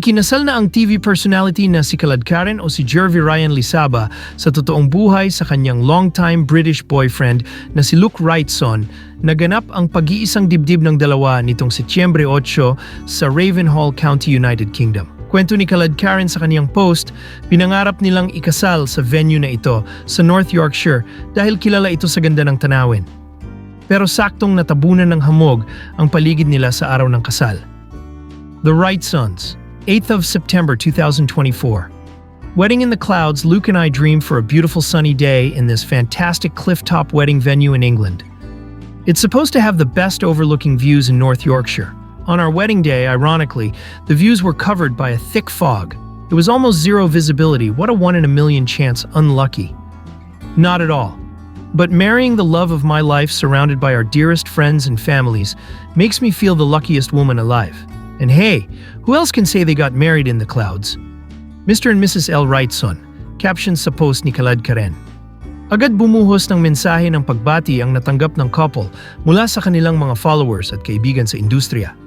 Ikinasal na ang TV personality na si Kaladkaren o si Jervy Ryan Lisaba sa totoong buhay sa kanyang longtime British boyfriend na si Luke Wrightson. Naganap ang pag-iisang dibdib ng dalawa nitong Setyembre 8 sa Ravenhall County, United Kingdom. Kwento ni Kaladkaren sa kaniyang post, pinangarap nilang ikasal sa venue na ito sa North Yorkshire dahil kilala ito sa ganda ng tanawin. Pero saktong natabunan ng hamog ang paligid nila sa araw ng kasal. The Wrightsons, 8th of September 2024. Wedding in the clouds, Luke and I dreamed for a beautiful sunny day in this fantastic cliff-top wedding venue in England. It's supposed to have the best overlooking views in North Yorkshire. On our wedding day, ironically, the views were covered by a thick fog. It was almost zero visibility. What a 1 in a million chance, unlucky. Not at all. But marrying the love of my life surrounded by our dearest friends and families makes me feel the luckiest woman alive. And hey, who else can say they got married in the clouds? Mr. and Mrs. L. Wrightson, caption sa post ni Kaladkaren. Agad bumuhos ng mensahe ng pagbati ang natanggap ng couple mula sa kanilang mga followers at kaibigan sa industriya.